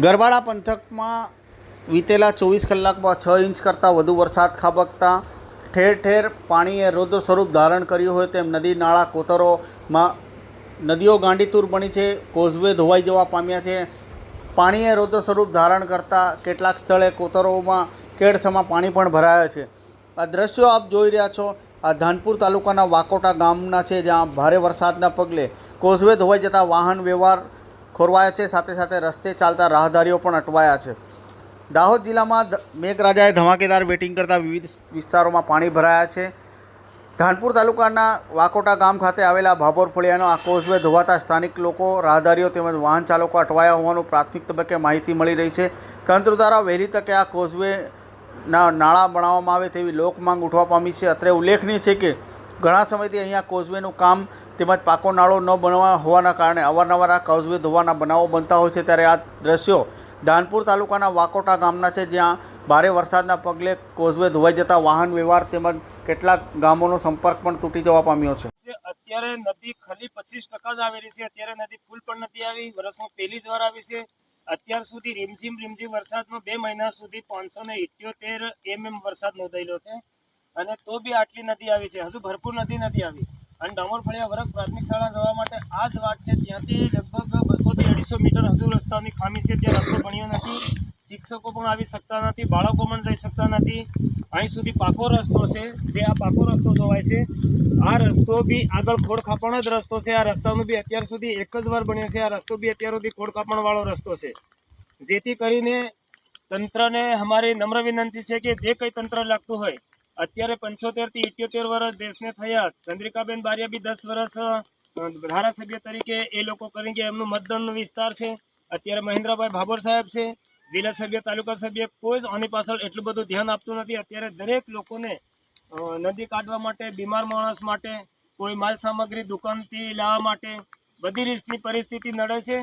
ગરબાડા પંથકમાં વીતેલા 24 કલાકમાં 6 ઇંચ કરતાં વધુ વરસાદ ખાબકતા ઠેર ઠેર પાણીએ રૌદ્ર સ્વરૂપ ધારણ કર્યું હોય તેમ નદી નાળા કોતરોમાં નદીઓ ગાંડીતુર બની છે. કોઝવે ધોવાઈ જવા પામ્યા છે. પાણીએ રૌદ્ર સ્વરૂપ ધારણ કરતાં કેટલાક સ્થળે કોતરોમાં કેડસમાં પાણી પણ ભરાયા છે. આ દ્રશ્યો આપ જોઈ રહ્યા છો આ ધાનપુર તાલુકાના વાકોટા ગામના છે, જ્યાં ભારે વરસાદના પગલે કોઝવે ધોવાઈ જતા વાહન વ્યવહાર ખોરવાયા છે. સાથે સાથે રસ્તે ચાલતા રાહદારીઓ પણ અટવાયા છે. દાહોદ જિલ્લામાં મેઘરાજાએ ધમાકેદાર બેટિંગ કરતા વિવિધ વિસ્તારોમાં પાણી ભરાયા છે. ધાનપુર તાલુકાના વાકોટા ગામ ખાતે આવેલા ભાભોર ફળિયાનો આ કોઝવે ધોવાતા સ્થાનિક લોકો, રાહદારીઓ તેમજ વાહન ચાલકો અટવાયા હોવાનું પ્રાથમિક તબક્કે માહિતી મળી રહી છે. તંત્ર દ્વારા વહેલી તકે આ કોઝવેના નાળા બનાવવામાં આવે તેવી લોકમાંગ ઉઠવા પામી છે. અત્રે ઉલ્લેખનીય છે કે ઘણા સમયથી અહીંયા કોઝવેનું કામ તેમજ પાકો નાળો ન બનવા હોવાના કારણે અવારનવાર આ કોઝવે ધોવાના બનાવો બનતા હોય છે. ત્યારે આ દ્રશ્યો ધાનપુર તાલુકાના વાકોટા ગામના છે, જ્યાં ભારે વરસાદના પગલે કોઝવે ધોવાઈ જતા વાહન વ્યવહાર તેમજ કેટલાક ગામોનો સંપર્ક પણ તૂટી જવા પામ્યો છે. અત્યારે નદી ખાલી 25% જ આવેલી છે. અત્યારે નદી ફૂલ પણ નથી આવી. વર્ષમાં પહેલી જ વાર આવી છે. અત્યાર સુધી રીમઝીમ વરસાદમાં 2 મહિના સુધી 578 mm વરસાદ નોંધાયેલો છે, અને તો બી આટલી નદી આવી છે. હજુ ભરપૂર નદી નથી આવી. અને ડામોર ફળિયા વર્ગ પ્રાથમિક શાળા જવા માટે આ જ વાટ છે. ત્યાંથી લગભગ 200 થી 250 મીટર હજુ રસ્તાની ખામી છે. ત્યાં રસ્તો બન્યો નથી. શિક્ષકો પણ આવી શકતા નથી, બાળકો પણ જઈ શકતા નથી. અહીં સુધી પાકો રસ્તો છે, જે આ પાકો રસ્તો જોવાય છે. આ રસ્તો બી આગળ ખોડખાપણ જ રસ્તો છે. આ રસ્તાનું બી અત્યાર સુધી એક જ વાર બન્યો છે. આ રસ્તો બી અત્યાર સુધી ખોડખાપણવાળો રસ્તો છે. જેથી કરીને તંત્રને અમારી નમ્ર વિનંતી છે કે જે કંઈ તંત્ર લાગતું હોય, અત્યારે 75 થી 78 વર્ષ દેશને થયા. ચંદ્રિકાબેન બારિયા બી 10 વર્ષ ધારાસભ્ય તરીકે એ લોકો કરી કે એમનું મતદાનનો વિસ્તાર છે. અત્યારે મહેન્દ્રભાઈ ભાભોર સાહેબ છે, જિલ્લા સભ્ય, તાલુકા સભ્ય, કોઈ જ આની પાછળ એટલું બધું ધ્યાન આપતું નથી. અત્યારે દરેક લોકોને નદી કાઢવા માટે, બીમાર માણસ માટે, કોઈ માલ સામગ્રી દુકાનથી લાવવા માટે બધી રીતની પરિસ્થિતિ નડે છે.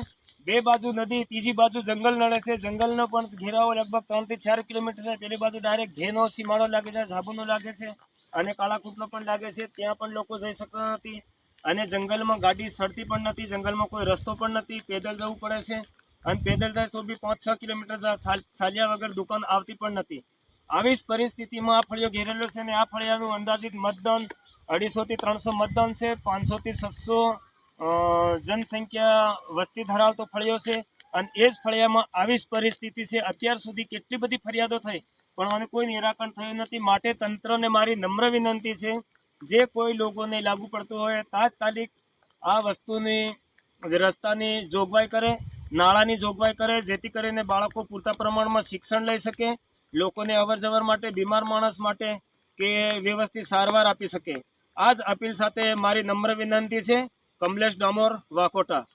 બે બાજુ નદી, ત્રીજી બાજુ જંગલ નડે છે. જંગલનો પણ ઘેરાવો લગભગ 3 થી 4 કિલોમીટર છે. પેલી બાજુ ડાયરેક્ટ ભેનો સીમાડો લાગે છે, ઝાબુનો લાગે છે, અને કાળાકૂટનો પણ લાગે છે. ત્યાં પણ લોકો જઈ શકતા નથી. અને જંગલમાં ગાડી સડતી પણ નથી. જંગલમાં કોઈ રસ્તો પણ નથી. પેદલ જવું પડે છે. અને પેદલ જાય તો બી 5-6 કિલોમીટર ચાલ્યા વગર દુકાન આવતી પણ નથી. આવી જ પરિસ્થિતિમાં આ ફળિયો ઘેરેલો છે. અને આ ફળિયાનું અંદાજિત મતદાન 250 થી 300 મતદાન છે. 500 થી 700 જનસંખ્યા વસ્તી ધરાવતો ફળિયો છે. અને એ જ ફળિયામાં આવી જ પરિસ્થિતિ છે. અત્યાર સુધી કેટલી બધી ફરિયાદો થઈ, પણ આનું કોઈ નિરાકરણ થયું નથી. માટે તંત્રને મારી નમ્ર વિનંતી છે, જે કોઈ લોકોને લાગુ પડતું હોય તાત્કાલિક આ વસ્તુની રસ્તાની જોગવાઈ કરે, નાળાની જોગવાઈ કરે, જેથી કરીને બાળકો પૂરતા પ્રમાણમાં શિક્ષણ લઈ શકે, લોકોને અવર જવર માટે, બીમાર માણસ માટે કે વ્યવસ્થિત સારવાર આપી શકે. આ જ અપીલ સાથે મારી નમ્ર વિનંતી છે. કમલેશ ડામોર, વાકોટા.